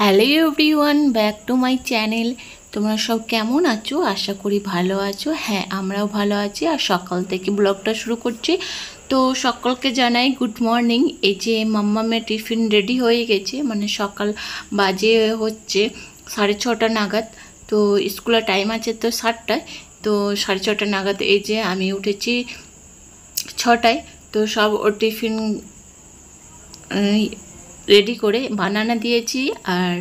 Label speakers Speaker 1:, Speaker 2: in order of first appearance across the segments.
Speaker 1: Hello everyone, back to my channel. তোমরা সব কেমন আছো? আশা করি ভালো আছো। হ্যাঁ, আমরাও ভালো আছি। আর সকাল থেকে ব্লগটা শুরু করছি। তো সকলকে জানাই গুড মর্নিং। এই যে মাম্মামের টিফিন রেডি হয়ে গেছে, মানে সকাল বাজে হচ্ছে 6:30 নাগাদ। তো স্কুলের টাইম আছে তো 7টায়। তো 6:30 নাগাদ এই যে আমি উঠেছি 6টায়। তো সব ওর টিফিন রেডি করে বানানা দিয়েছি আর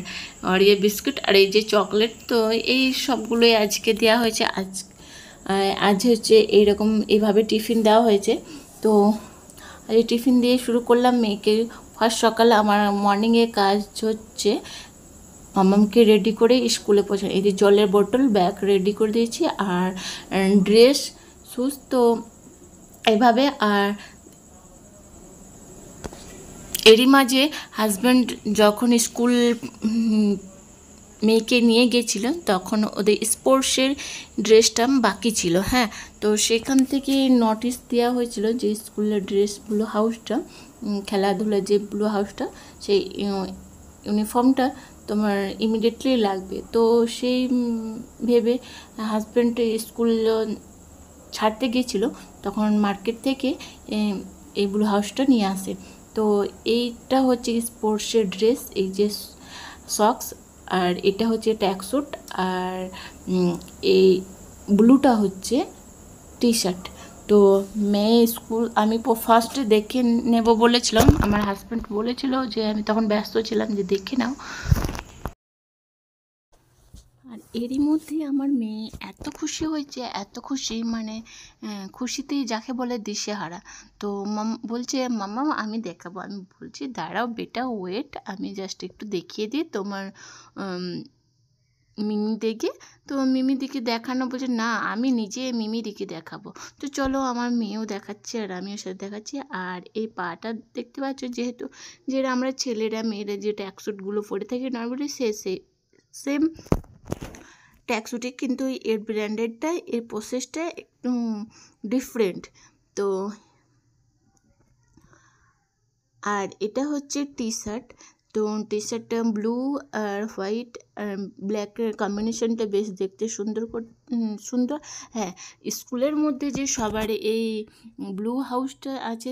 Speaker 1: বিস্কুট আর এই যে চকলেট। তো এই সবগুলোই আজকে দেওয়া হয়েছে। আজ হচ্ছে এইরকম এইভাবে টিফিন দেওয়া হয়েছে। তো এই টিফিন দিয়ে শুরু করলাম মেয়েকে। ফার্স্ট সকালে আমার মর্নিংয়ে কাজ হচ্ছে মামামকে রেডি করে স্কুলে পৌঁছানো। এই যে জলের বোতল, ব্যাগ রেডি করে দিয়েছি আর ড্রেস, শুজ। তো এইভাবে আর এরই মাঝে হাজব্যান্ড যখন স্কুল মেয়েকে নিয়ে গেছিলাম তখন ওদের স্পোর্টসের ড্রেসটা বাকি ছিল। হ্যাঁ, তো সেখান থেকে নোটিশ দেওয়া হয়েছিল যে স্কুলের ড্রেস ব্লু হাউসটা, খেলাধুলার যে ব্লু হাউসটা, সেই ইউনিফর্মটা তোমার ইমিডিয়েটলি লাগবে। তো সেই ভেবে হাজব্যান্ড স্কুল ছাড়তে গিয়েছিল, তখন মার্কেট থেকে এই ব্লু হাউসটা নিয়ে আসে। তো এইটা হচ্ছে স্পোর্টসের ড্রেস, এই যে সক্স, আর এটা হচ্ছে ট্র্যাকস্যুট, আর এই ব্লুটা হচ্ছে টি শার্ট। তো মেয়ে স্কুল আমি ফার্স্টে দেখে নেব বলেছিলাম, আমার হাজব্যান্ড বলেছিল যে, আমি তখন ব্যস্ত ছিলাম যে দেখে নাও। আর এরই মধ্যে আমার মেয়ে এত খুশি হয়েছে, এত খুশি, মানে খুশিতেই যাকে বলে দিশেহারা। তো বলছে মাম্মা আমি দেখাবো। আমি বলছি দাঁড়াও বেটা, ওয়েট, আমি জাস্ট একটু দেখিয়ে দিই তোমার মিমিদিকে। তো মিমিদিকে দেখানো, বলছে না আমি নিজে মিমিদিকে দেখাবো। তো চলো, আমার মেয়েও দেখাচ্ছে আর আমিও সাথে দেখাচ্ছি। আর এই পাটা দেখতে পাচ্ছ, যেহেতু যেটা আমরা ছেলেরা মেয়েরা যে ট্র্যাকস্যুটগুলো পরে থাকি নর্মালি, সেম ট্র্যাকস্যুটে, কিন্তু এর ব্র্যান্ডেডটা, এর প্রসেসটা একটু ডিফারেন্ট। তো আর এটা হচ্ছে টি শার্ট। তো টি শার্টটা ব্লু আর হোয়াইট আর ব্ল্যাকের কম্বিনেশনটা বেশ দেখতে সুন্দর। হ্যাঁ, স্কুলের মধ্যে যে সবার এই ব্লু হাউসটা আছে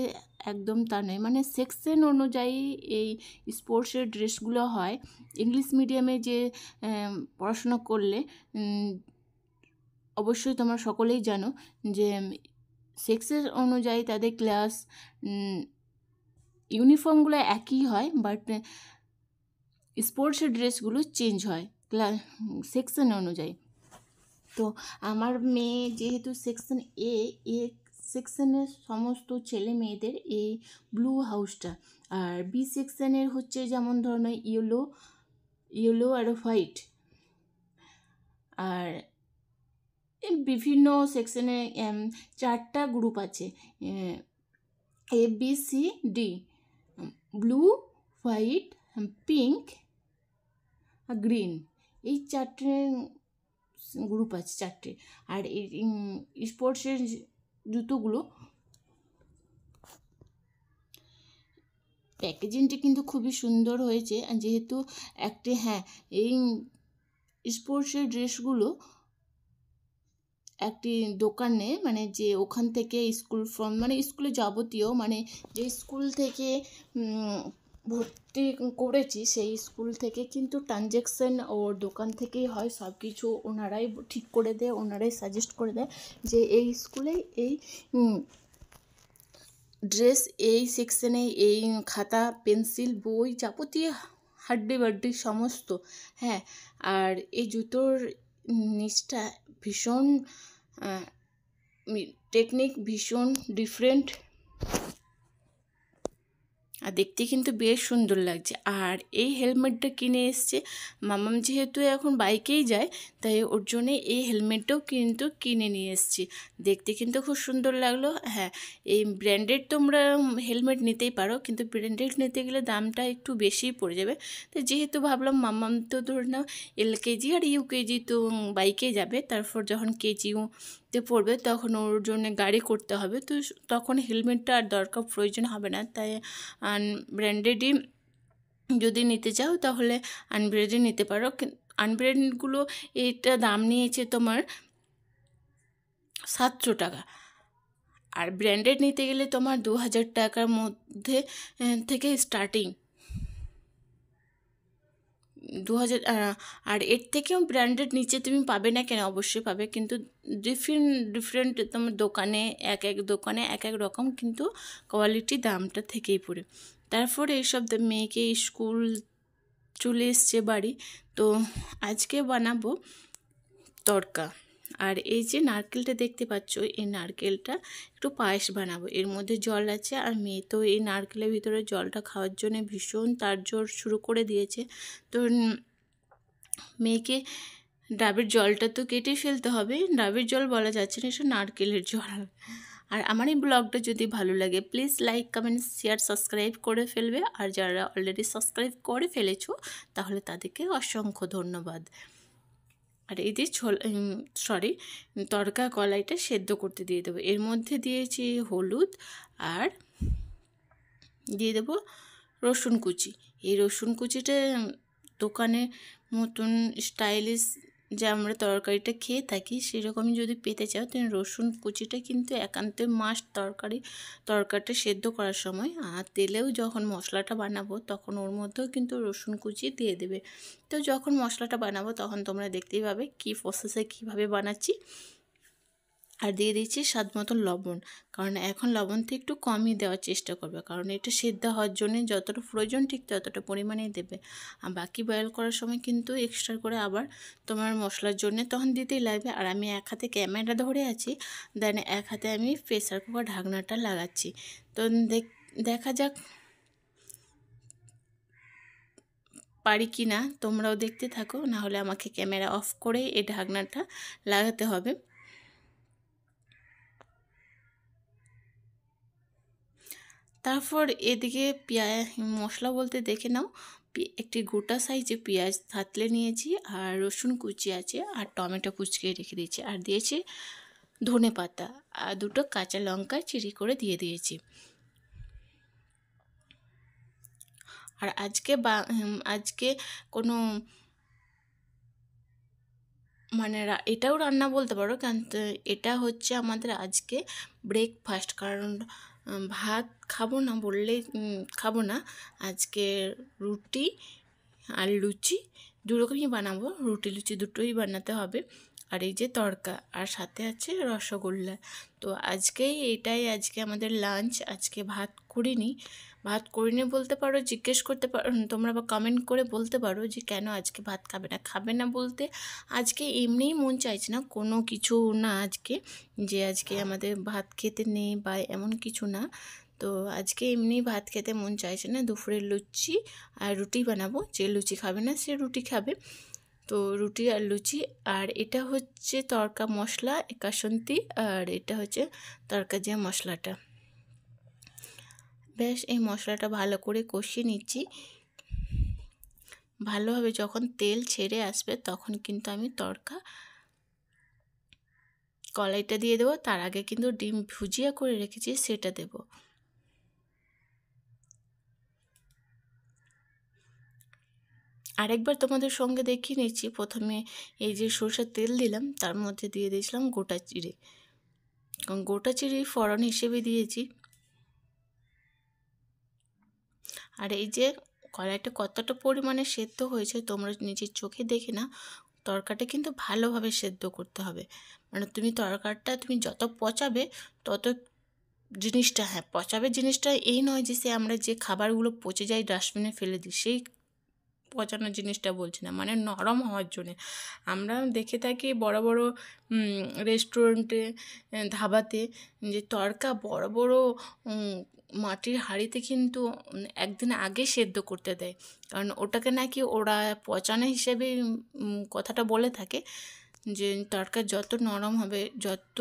Speaker 1: একদম তা নয়, মানে সেকশন অনুযায়ী এই স্পোর্টসের ড্রেসগুলো হয়। ইংলিশ মিডিয়ামে যে পড়াশোনা করলে অবশ্যই তোমরা সকলেই জানো যে সেক্সের অনুযায়ী তাদের ক্লাস ইউনিফর্মগুলো একই হয়, বাট স্পোর্টসের ড্রেসগুলো চেঞ্জ হয় সেকশন অনুযায়ী। তো আমার মেয়ে যেহেতু সেকশন এ সেকশনের সমস্ত ছেলে মেয়েদের এই ব্লু হাউসটা, আর বি সেকশনের হচ্ছে যেমন ধরনের ইয়েলো আর হোয়াইট। আর বিভিন্ন সেকশনে 4টা গ্রুপ আছে, A B C D, blue, white, pink আর গ্রিন। এই 4টে গ্রুপ আছে, 4টে। আর এই স্পোর্টসের জুতোগুলো প্যাকেজিংটি কিন্তু খুবই সুন্দর হয়েছে। যেহেতু হ্যাঁ, এই স্পোর্টসের ড্রেসগুলো একটি দোকানে, মানে যে ওখান থেকে স্কুল ফর্ম, মানে স্কুলে যাবতীয়, মানে যে স্কুল থেকে ভর্তি করেছি সেই স্কুল থেকে কিন্তু ট্রানজ্যাকশান ওর দোকান থেকেই হয়। সব কিছু ওনারাই ঠিক করে দেয়, ওনারাই সাজেস্ট করে দেয় যে এই স্কুলে এই ড্রেস, এই সেকশনে এই খাতা, পেন্সিল, বই, যাবতীয় হাড্ডি সমস্ত। হ্যাঁ, আর এই জুতোর নিচটা ভীষণ টেকনিক, ভীষণ ডিফারেন্ট, আর দেখতে কিন্তু বেশ সুন্দর লাগছে। আর এই হেলমেটটা কিনে এসছে মামাম, যেহেতু এখন বাইকেই যায়, তাই ওর জন্যে এই হেলমেটটাও কিন্তু কিনে নিয়ে এসছি। দেখতে কিন্তু খুব সুন্দর লাগলো। হ্যাঁ, এই ব্র্যান্ডেড তোমরা হেলমেট নিতেই পারো, কিন্তু ব্র্যান্ডেড নিতে গেলে দামটা একটু বেশিই পড়ে যাবে। তো যেহেতু ভাবলাম মামাম তো ধরে নাও LKG আর UKG তো বাইকে যাবে, তারপর যখন KG তে পড়বে তখন ওর জন্য গাড়ি করতে হবে, তো তখন হেলমেটটা আর দরকার প্রয়োজন হবে না। তাই ব্র্যান্ডেডই যদি নিতে চাও তাহলে আনব্রেডেড নিতে পারো। আনব্রেডেডগুলো এইটা দাম নিয়েছে তোমার 700 টাকা, আর ব্র্যান্ডেড নিতে গেলে তোমার 2000 টাকার মধ্যে থেকে স্টার্টিং। 2000, আর এর থেকেও ব্র্যান্ডেড নিচে তুমি পাবে না কেন, অবশ্যই পাবে, কিন্তু ডিফারেন্ট ডিফারেন্ট তোমার দোকানে এক এক দোকানে এক এক রকম কিন্তু কোয়ালিটি দামটা থেকেই পড়ে। তারপরে এইসব মেয়েকে স্কুল চলে এসছে বাড়ি, তো আজকে বানাবো তড়কা। আর এই যে নারকেলটা দেখতে পাচ্ছ, এই নারকেলটা একটু পায়েস বানাবো। এর মধ্যে জল আছে, আর মেয়ে তো এই নারকেলের ভিতরে জলটা খাওয়ার জন্য ভীষণ তার জোর শুরু করে দিয়েছে। তো মেয়েকে ডাবের জলটা তো কেটে ফেলতে হবে, ডাবের জল বলা যাচ্ছে না, এটা নারকেলের জল। আর আমার এই ব্লগটা যদি ভালো লাগে please like comment share subscribe করে ফেলবে, আর যারা অলরেডি সাবস্ক্রাইব করে ফেলেছো তাহলে তাদেরকে অসংখ্য ধন্যবাদ। আর এই যে তড়কা কলাইটা সেদ্ধ করতে দিয়ে দেবো। এর মধ্যে দিয়েছি হলুদ, আর দিয়ে দেবো রসুন কুচি। এই রসুন কুচিটা দোকানের মতন স্টাইলিশ যে আমরা তরকারিটা খেয়ে থাকি সেরকমই যদি পেতে চাও, তাহলে রসুন কুচিটা কিন্তু একান্ত মাস্ট তরকারিটা সেদ্ধ করার সময়। আর তেলেও যখন মশলাটা বানাবো তখন ওর মধ্যেও কিন্তু রসুন কুচি দিয়ে দেবে। তো যখন মশলাটা বানাবো তখন তোমরা দেখতেই পাবে কী প্রসেসে কীভাবে বানাচ্ছি। আর দিয়ে দিচ্ছি স্বাদ মতো লবণ, কারণ এখন লবণটা একটু কমই দেওয়ার চেষ্টা করবে, কারণ এটা সেদ্ধ হওয়ার জন্য যতটা প্রয়োজন ঠিক ততটা পরিমাণেই দেবে। আর বাকি বয়েল করার সময় কিন্তু এক্সট্রা করে আবার তোমার মশলার জন্য তখন দিতেই লাগবে। আর আমি এক হাতে ক্যামেরা ধরে আছি, দেন এক হাতে আমি প্রেসার কুকার ঢাকনাটা লাগাচ্ছি। তো দেখা যাক পারি কি না, তোমরাও দেখতে থাকো, না হলে আমাকে ক্যামেরা অফ করে এই ঢাকনাটা লাগাতে হবে। তারপর এদিকে মশলা বলতে দেখে নাও, একটি গোটা সাইজে পেঁয়াজ থাতলে নিয়েছি, আর রসুন কুচি আছে, আর টমেটো কুচকে রেখে দিয়েছি, আর দিয়েছি ধনে পাতা, আর দুটো কাঁচা লঙ্কা চিড়ি করে দিয়ে দিয়েছি। আর আজকে কোনো মানে এটাও রান্না বলতে পারো, কারণ এটা হচ্ছে আমাদের আজকে ব্রেকফাস্ট, কারণ ভাত খাবো না বললে খাবো না। আজকে রুটি আর লুচি দুরকমই বানাবো, রুটি লুচি দুটোই বানাতে হবে। আর এই যে তড়কা, আর সাথে আছে রসগোল্লা। তো এটাই আজকে আমাদের লাঞ্চ। আজকে ভাত করিনি বলতে পারো, জিজ্ঞেস করতে পারো তোমরা, বা কমেন্ট করে বলতে পারো যে কেন আজকে ভাত খাবে না বলতে আজকে এমনিই মন চাইছে না, কোনো কিছু না আজকে যে আজকে আমাদের ভাত খেতে নেই বা এমন কিছু না। তো আজকে এমনি ভাত খেতে মন চাইছে না, দুপুরে লুচি আর রুটি বানাবো, যে লুচি খাবে না সে রুটি খাবে। তো রুটি আর লুচি, আর এটা হচ্ছে তড়কা মশলা একাশন্তি, আর এটা হচ্ছে তড়কা যে মশলাটা। বেশ এই মশলাটা ভালো করে কষিয়ে নিচ্ছি। ভালোভাবে যখন তেল ছেড়ে আসবে তখন কিন্তু আমি তড়কা কলাইটা দিয়ে দেবো। তার আগে কিন্তু ডিম ভুজিয়া করে রেখেছি সেটা দেব। আরেকবার তোমাদের সঙ্গে দেখিয়ে নিচ্ছি। প্রথমে এই যে সরষের তেল দিলাম, তার মধ্যে দিয়ে দিয়েছিলাম গোটা জিরে, কারণ গোটা জিরে ফোড়ন হিসেবে দিয়েছি। আর এই যে কড়াইটা কতটা পরিমাণে সেদ্ধ হয়েছে তোমরা নিজের চোখে দেখে না, তরকারিটা কিন্তু ভালোভাবে সেদ্ধ করতে হবে। মানে তরকারিটা তুমি যত পচাবে তত পচাবে জিনিসটা এই নয় যে আমরা যে খাবারগুলো পচে যায় ডাস্টবিনে ফেলে দিই, সেই পচানোর জিনিসটা বলছি না, মানে নরম হওয়ার জন্যে। আমরা দেখে থাকি বড় বড় রেস্টুরেন্টে, ধাবাতে, যে তড়কা বড় বড় মাটির হাঁড়িতে কিন্তু একদিন আগে সেদ্ধ করতে দেয়, কারণ ওটাকে নাকি ওরা পচানো হিসেবে কথাটা বলে থাকে, যে তড়কা যত নরম হবে, যত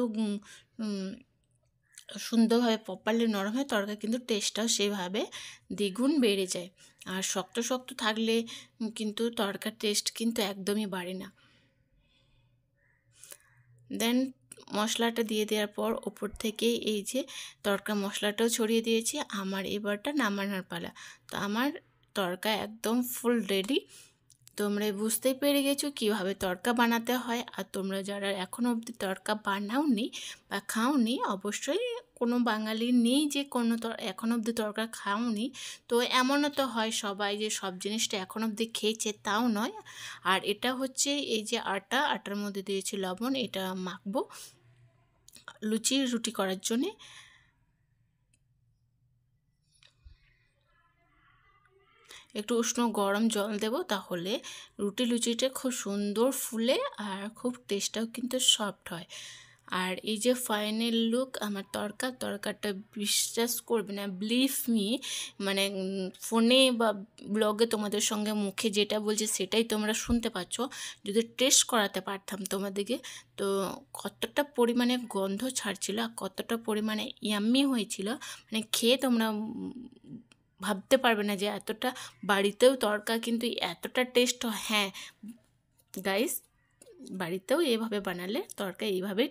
Speaker 1: সুন্দরভাবে প্রপারলি নরম হয় তড়কা, কিন্তু টেস্টটাও সেভাবে দ্বিগুণ বেড়ে যায়। আর শক্ত শক্ত থাকলে কিন্তু তড়কার টেস্ট কিন্তু একদমই বাড়ে না। দেন মশলাটা দিয়ে দেওয়ার পর ওপর থেকে এই যে তড়কা মশলাটাও ছড়িয়ে দিয়েছি। আমার এবারটা নামানোর পালা। তো আমার তড়কা একদম ফুল রেডি। তোমরা বুঝতেই পেরে গেছো কীভাবে তড়কা বানাতে হয়। আর তোমরা যারা এখনও অবধি তড়কা বানাওনি বা খাওনি, অবশ্যই কোনো বাঙালি নেই যে কোনো এখনও অবধি তড়কা খাওনি। তো এমনও তো হয় সবাই যে সব জিনিসটা এখন অবধি খেয়েছে, তাও নয়। আর এটা হচ্ছে এই যে আটার মধ্যে দিয়েছি লবণ, এটা মাখবো লুচি রুটি করার জন্যে। একটু উষ্ণ গরম জল দেব, তাহলে রুটি লুচিটা খুব সুন্দর ফুলে আর খুব টেস্টটাও কিন্তু সফট হয়। আর এই যে ফাইনাল লুক আমার তরকাটা বিশ্বাস করবে না, বিলিভ মি, মানে ফোনে বা ব্লগে তোমাদের সঙ্গে মুখে যেটা বলছে সেটাই তোমরা শুনতে পাচ্ছ। যদি টেস্ট করাতে পারতাম তোমাদেরকে, তো কতটা পরিমাণে গন্ধ ছাড়ছিল আর কতটা পরিমাণে ইয়াম্মি হয়েছিল, মানে খেয়ে তোমরা ভাবতে পারবে না যে এতটা বাড়িতেও তড়কা কিন্তু এতটা টেস্ট হয়। হ্যাঁ গাইস, বাড়িতেও এভাবে বানালে তড়কা এইভাবেই